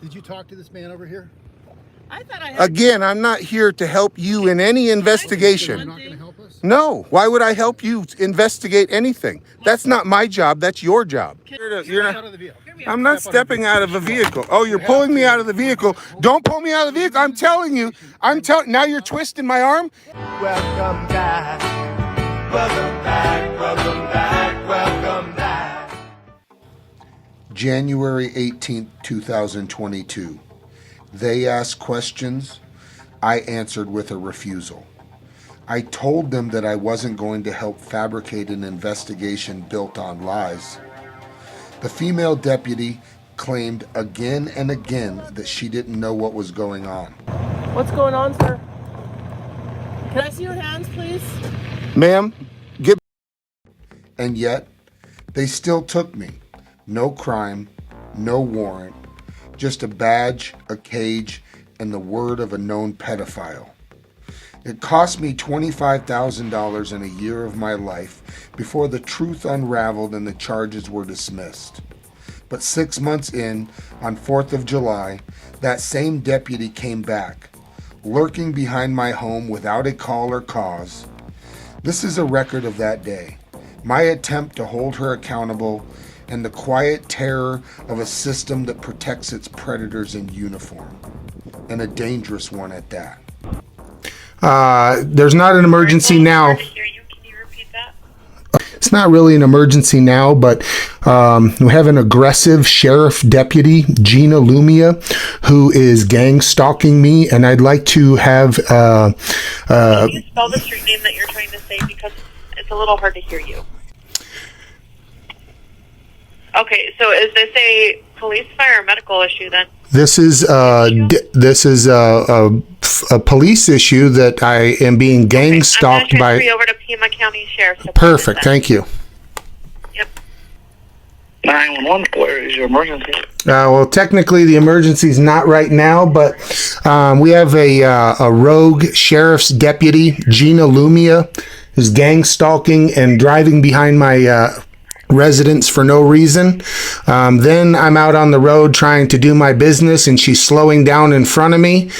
Did you talk to this man over here? I thought I had Again, I'm not here to help you in any You're investigation. not going to help us? No, why would I help you investigate anything? That's not my job, that's your job. You're Out not, of the vehicle. I'm not stepping out of a vehicle. Oh, you're pulling me out of the vehicle. Don't pull me out of the vehicle. I'm telling you. Now you're twisting my arm. Welcome back. Welcome back. Welcome back. Welcome back. January 18th, 2022. They asked questions. I answered with a refusal. I told them that I wasn't going to help fabricate an investigation built on lies. The female deputy claimed again and again that she didn't know what was going on. What's going on, sir? Can I see your hands, please? Ma'am, give. And yet, they still took me. No crime, no warrant, just a badge, a cage, and the word of a known pedophile. It cost me $25,000 in a year of my life before the truth unraveled and the charges were dismissed. But 6 months in, on 4th of July, that same deputy came back, lurking behind my home without a call or cause. This is a record of that day, my attempt to hold her accountable, and the quiet terror of a system that protects its predators in uniform, and a dangerous one at that. There's not an emergency now. Can you repeat that? It's not really an emergency now, but we have an aggressive sheriff deputy, Gina Lumia, who is gang stalking me, and I'd like to have... Can you spell the street name that you're trying to say, because it's a little hard to hear you. Okay, so is this a police, fire, or medical issue then? This is a police issue that I am being gang stalked I'm going to transfer by. you over to Pima County Sheriff's Department. Perfect, thank you. Yep. 911, where is your emergency? Well, technically the emergency is not right now, but we have a rogue sheriff's deputy, Gina Lumia, who's gang stalking and driving behind my residence for no reason. Then I'm out on the road trying to do my business, and she's slowing down in front of me.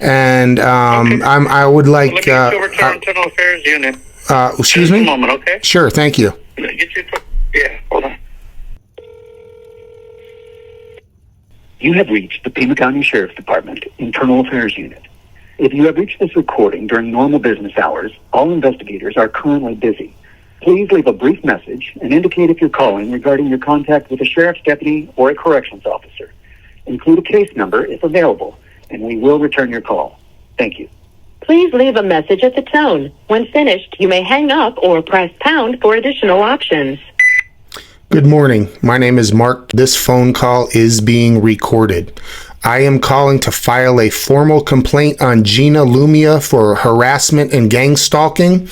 And I would like. Let me get you over to our internal affairs unit. Excuse Just me. a moment, okay? Sure, thank you. Get you. Yeah, hold on. You have reached the Pima County Sheriff's Department Internal Affairs Unit. If you have reached this recording during normal business hours, all investigators are currently busy. Please leave a brief message and indicate if you're calling regarding your contact with a sheriff's deputy or a corrections officer. Include a case number if available, and we will return your call. Thank you. Please leave a message at the tone. When finished, you may hang up or press pound for additional options. Good morning. My name is Mark. This phone call is being recorded. I am calling to file a formal complaint on Gina Lumia for harassment and gang stalking.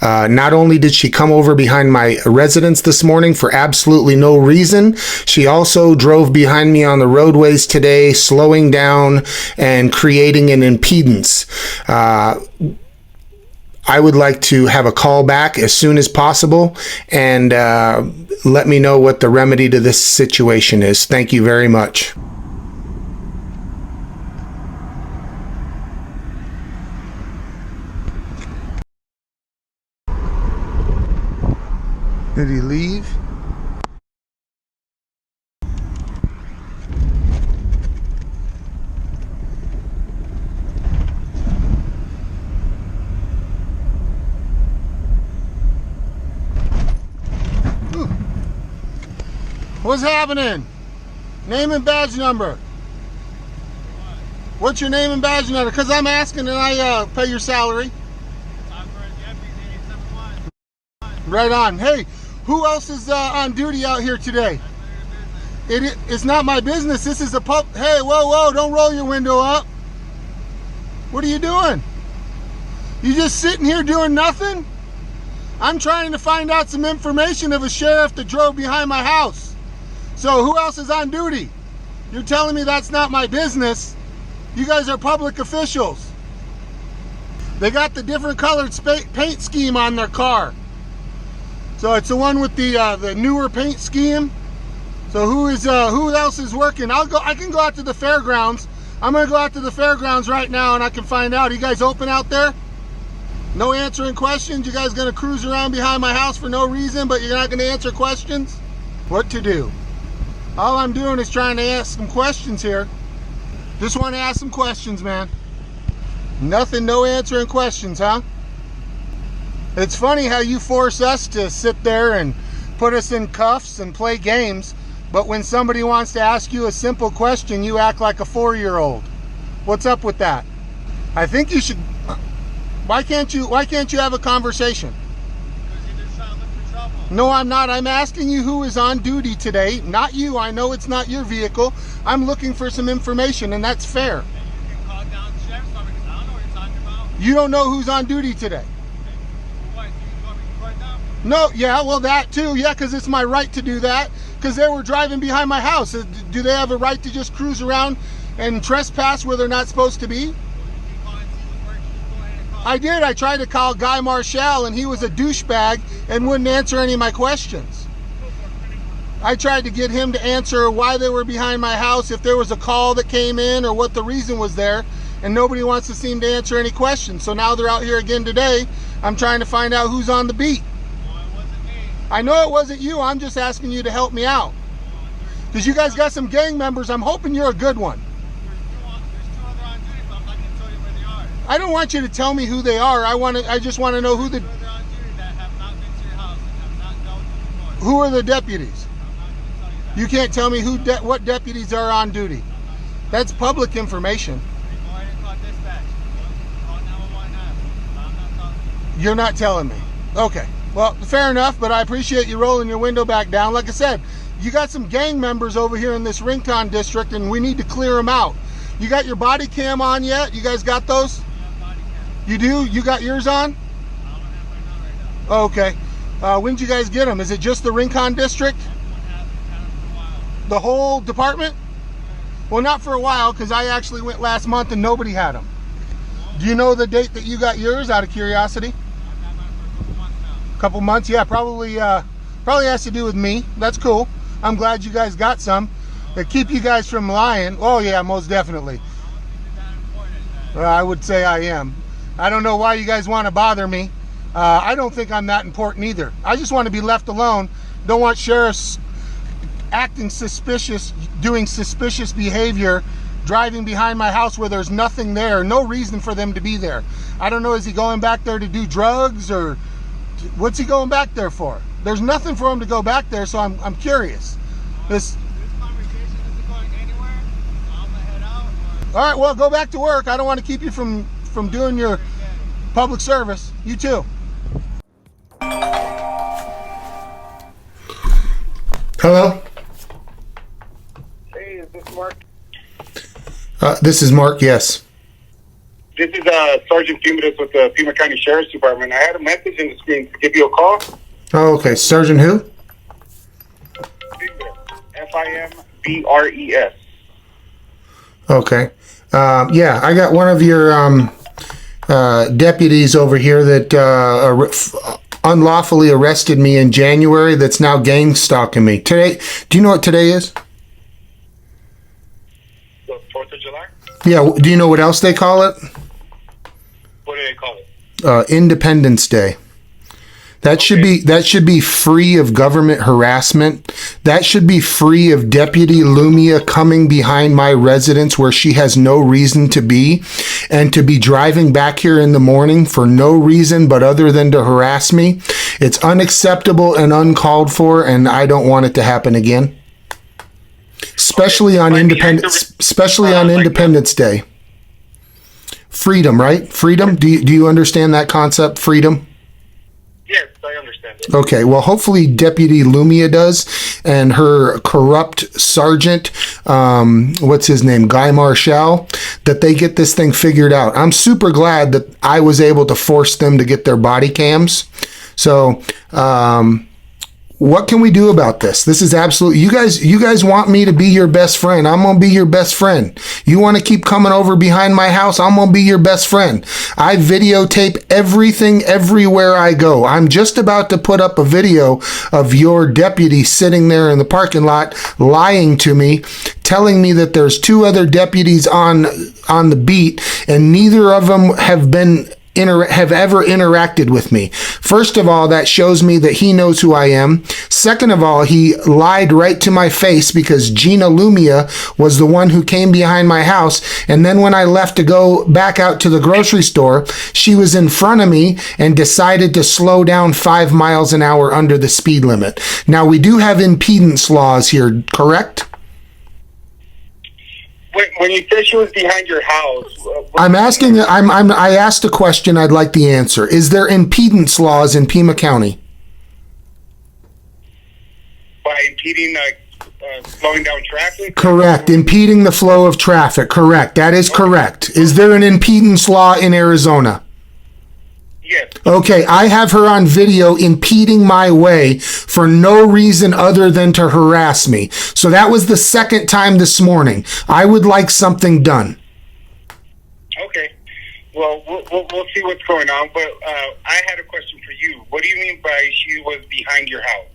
Not only did she come over behind my residence this morning for absolutely no reason, she also drove behind me on the roadways today, slowing down and creating an impedance. I would like to have a call back as soon as possible and let me know what the remedy to this situation is. Thank you very much. Did he leave? What's happening? Name and badge number. What's your name and badge number? Because I'm asking and I pay your salary. Right on. Hey, who else is on duty out here today? It's not my business. This is a pub. Hey, whoa, don't roll your window up. What are you doing? You just sitting here doing nothing? I'm trying to find out some information of a sheriff that drove behind my house. So who else is on duty? You're telling me that's not my business. You guys are public officials. They got the different colored paint scheme on their car. So it's the one with the newer paint scheme. So So who else is working? I can go out to the fairgrounds. I'm gonna go out to the fairgrounds right now and I can find out. Are you guys open out there? No answering questions? You guys gonna cruise around behind my house for no reason, but you're not gonna answer questions? What to do? All I'm doing is trying to ask some questions here. Just want to ask some questions, man. Nothing, no answering questions, huh? It's funny how you force us to sit there and put us in cuffs and play games, but when somebody wants to ask you a simple question, you act like a 4-year-old. What's up with that? I think you should. Why can't you have a conversation? Because you're just trying to look for trouble. No, I'm not. I'm asking you who is on duty today. Not you. I know it's not your vehicle. I'm looking for some information, and that's fair. And you can call down the sheriff's department because I don't know what you're talking about. You don't know who's on duty today. What? You want me to report them? No, yeah, well, that too. Yeah, because it's my right to do that. Because they were driving behind my house. Do they have a right to just cruise around and trespass where they're not supposed to be? I did. I tried to call Guy Marshall, and he was a douchebag and wouldn't answer any of my questions. I tried to get him to answer why they were behind my house, if there was a call that came in, or what the reason was there, and nobody wants to seem to answer any questions. So now they're out here again today. I'm trying to find out who's on the beat. Well, it wasn't me. I know it wasn't you. I'm just asking you to help me out. Because you guys got some gang members. I'm hoping you're a good one. There's two other on duty, but I'm not going to tell you where they are. I don't want you to tell me who they are. I just want to know who the. Two other on duty that have not been to your house and have not dealt with you before. Who are the deputies? I'm not going to tell you that. You can't tell me what deputies are on duty. That's public information. Go ahead and call dispatch. Call 911 now. I'm not telling you. You're not telling me. Okay. Well, fair enough, but I appreciate you rolling your window back down. Like I said, you got some gang members over here in this Rincon district, and we need to clear them out. You got your body cam on yet? You guys got those? You do? You got yours on? Oh, okay. When did you guys get them? Is it just the Rincon district? The whole department? Well, not for a while, because I actually went last month and nobody had them. Do you know the date that you got yours, out of curiosity? A couple months? Yeah, probably has to do with me. That's cool. I'm glad you guys got some. They keep you guys from lying. Oh yeah, most definitely. I would say I am. I don't know why you guys want to bother me. I don't think I'm that important either. I just want to be left alone. Don't want sheriffs acting suspicious, doing suspicious behavior, driving behind my house where there's nothing there, no reason for them to be there. I don't know, is he going back there to do drugs, or what's he going back there for? There's nothing for him to go back there, so I'm curious. This conversation isn't going anywhere. I'm gonna head out. All right, well, go back to work. I don't want to keep you from doing your public service. You too. Hello? Hey, is this Mark? This is Mark, yes. This is Sergeant Fumitus with the Pima County Sheriff's Department. I had a message in the screen to give you a call. Oh, okay. Sergeant who? Fimbres. Okay. Yeah, I got one of your deputies over here that unlawfully arrested me in January that's now gang stalking me. Today, do you know what today is? The 4th of July? Yeah, do you know what else they call it? What do they call it? Independence Day. That should be free of government harassment. That should be free of Deputy Lumia coming behind my residence where she has no reason to be, and to be driving back here in the morning for no reason but other than to harass me. It's unacceptable and uncalled for, and I don't want it to happen again. Especially on Independence Day. Freedom, right? Freedom. Do you understand that concept? Freedom. Yes, I understand it. Okay, well, hopefully Deputy Lumia does, and her corrupt sergeant, what's his name, Guy Marshall, that they get this thing figured out. I'm super glad that I was able to force them to get their body cams. So what can we do about this? This is absolutely, you guys want me to be your best friend. I'm going to be your best friend. You want to keep coming over behind my house? I'm going to be your best friend. I videotape everything everywhere I go. I'm just about to put up a video of your deputy sitting there in the parking lot lying to me, telling me that there's 2 other deputies on the beat and neither of them have ever interacted with me. First of all, that shows me that he knows who I am. Second of all, he lied right to my face because Gina Lumia was the one who came behind my house. And then when I left to go back out to the grocery store, she was in front of me and decided to slow down 5 miles an hour under the speed limit. Now, we do have impedance laws here, correct? When you said she was behind your house, I'm asking. I asked a question. I'd like the answer. Is there impedance laws in Pima County? By impeding, slowing down traffic? Correct. Impeding the flow of traffic. Correct. That is correct. Is there an impedance law in Arizona? Yes. Okay, I have her on video impeding my way for no reason other than to harass me. So that was the second time this morning. I would like something done. Okay. Well, we'll see what's going on. But I had a question for you. What do you mean by she was behind your house?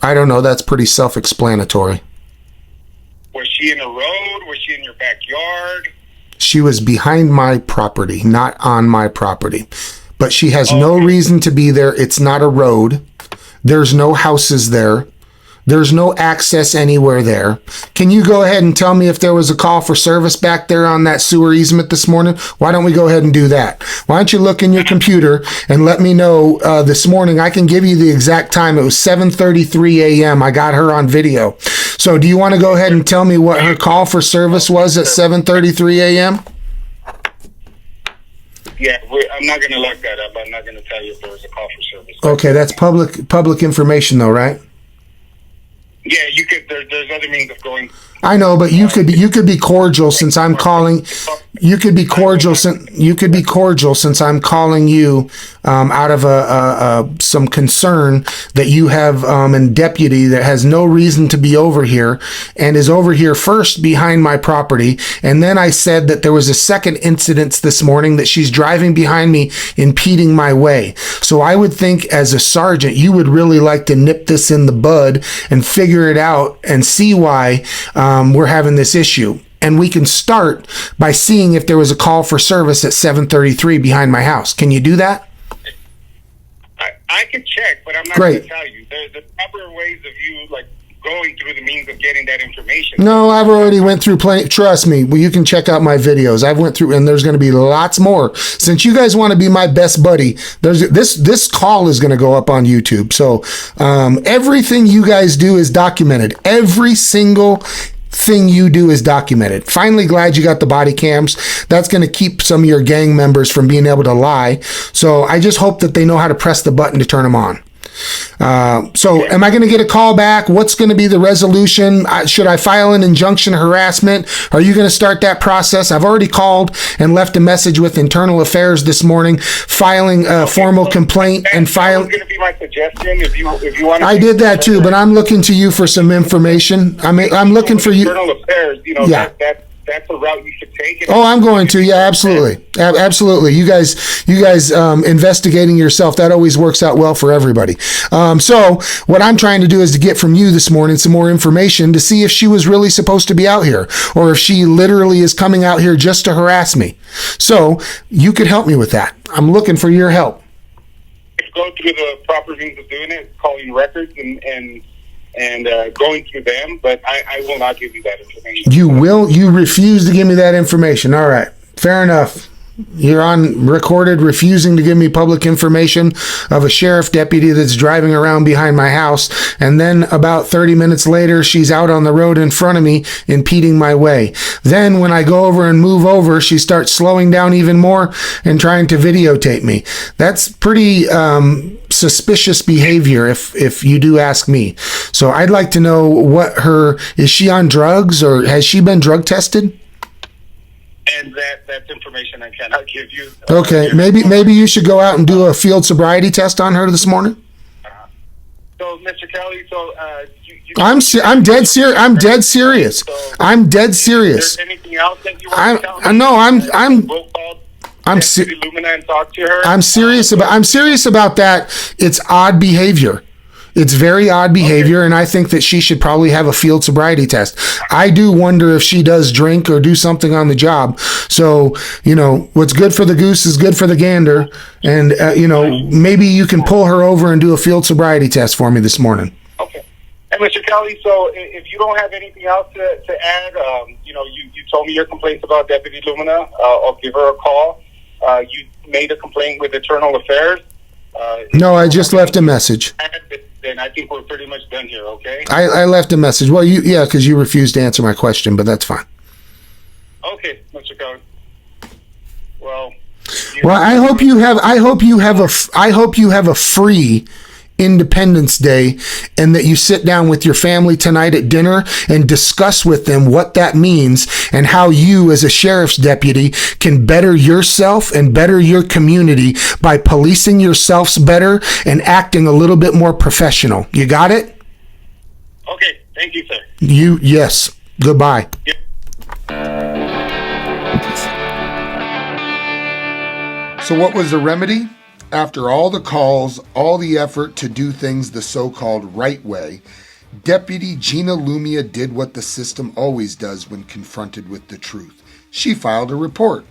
I don't know. That's pretty self-explanatory. Was she in the road? Was she in your backyard? She was behind my property, not on my property. But she has no reason to be there. It's not a road. There's no houses there. There's no access anywhere there. Can you go ahead and tell me if there was a call for service back there on that sewer easement this morning? Why don't we go ahead and do that? Why don't you look in your computer and let me know this morning? I can give you the exact time. It was 7:33 a.m. I got her on video. So do you want to go ahead and tell me what her call for service was at 7:33 a.m.? Yeah, I'm not going to look that up. I'm not going to tell you if there was a call for service. Okay, that's public information though, right? Yeah, you could. There's other means of going. I know, but you could be cordial since I'm calling. You could be cordial since I'm calling you out of some concern that you have a deputy that has no reason to be over here and is over here first behind my property. And then I said that there was a second incident this morning that she's driving behind me, impeding my way. So I would think as a sergeant, you would really like to nip this in the bud and figure it out and see why we're having this issue. And we can start by seeing if there was a call for service at 7:33 behind my house. Can you do that? I can check, but I'm not going to tell you. There's proper ways of you going through the means of getting that information. No, I've already went through plenty. Trust me. Well, you can check out my videos. I've went through, and there's going to be lots more. Since you guys want to be my best buddy, there's this call is going to go up on YouTube. So everything you guys do is documented. Every single thing you do is documented. Finally glad you got the body cams. That's going to keep some of your gang members from being able to lie. So I just hope that they know how to press the button to turn them on. Am I going to get a call back? What's going to be the resolution? Should I file an injunction harassment? Are you going to start that process? I've already called and left a message with Internal Affairs this morning, filing a formal complaint and file. That was going to be my suggestion. If you want. I did that too, but I'm looking to you for some information. I'm looking for you. Internal Affairs, yeah. That's a route you should take. Oh, I'm going to. Yeah, absolutely. Absolutely. You guys investigating yourself, that always works out well for everybody. So what I'm trying to do is to get from you this morning some more information to see if she was really supposed to be out here or if she literally is coming out here just to harass me. So you could help me with that. I'm looking for your help. Go through the proper means of doing it, calling records and going through them, but I will not give you that information. You refuse to give me that information. All right. Fair enough. You're on recorded refusing to give me public information of a sheriff deputy that's driving around behind my house. And then about 30 minutes later, she's out on the road in front of me, impeding my way. Then when I go over and move over, she starts slowing down even more and trying to videotape me. That's pretty suspicious behavior if you do ask me. So I'd like to know is she on drugs or has she been drug tested? And that's information I cannot give you. Okay, maybe you should go out and do a field sobriety test on her this morning. So, Mr. Kelly, I'm dead serious. I'm dead serious. I'm dead serious. Is there anything else that you want to tell me? No, I'm serious about that. It's odd behavior. It's very odd behavior, and I think that she should probably have a field sobriety test. I do wonder if she does drink or do something on the job. So, what's good for the goose is good for the gander. And, maybe you can pull her over and do a field sobriety test for me this morning. Okay. And Mr. Kelly, so if you don't have anything else to add, you told me your complaints about Deputy Lumina. I'll give her a call. You made a complaint with Internal Affairs. No, I just left a message. Then I think we're pretty much done here, okay? I left a message. Well, because you refused to answer my question, but that's fine. Okay, Mr. Kelly. Well, I hope you have a free Independence Day, and that you sit down with your family tonight at dinner and discuss with them what that means and how you as a sheriff's deputy can better yourself and better your community by policing yourselves better and acting a little bit more professional. You got it? Okay, thank you, sir. Yes. Goodbye. Yep. So what was the remedy? After all the calls, all the effort to do things the so-called right way, Deputy Gina Lumia did what the system always does when confronted with the truth. She filed a report,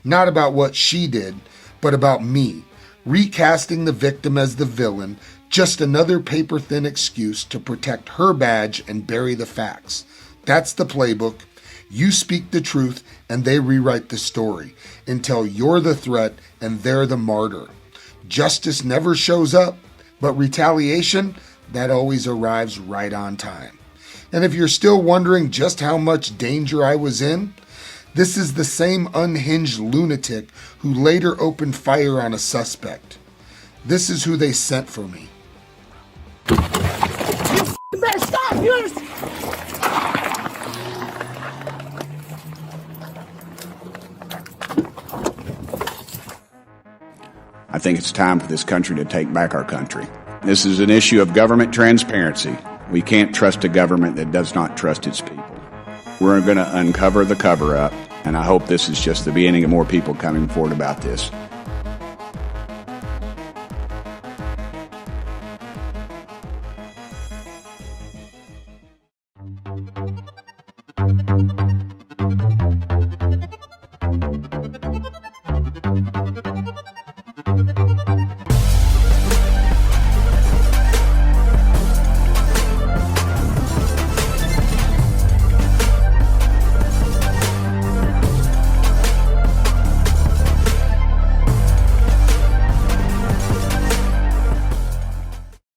not about what she did, but about me, recasting the victim as the villain, just another paper-thin excuse to protect her badge and bury the facts. That's the playbook. You speak the truth, and they rewrite the story until you're the threat and they're the martyr. Justice never shows up, but retaliation, that always arrives right on time. And if you're still wondering just how much danger I was in, this is the same unhinged lunatic who later opened fire on a suspect. This is who they sent for me. You better stop! You I think it's time for this country to take back our country. This is an issue of government transparency. We can't trust a government that does not trust its people. We're going to uncover the cover-up, and I hope this is just the beginning of more people coming forward about this.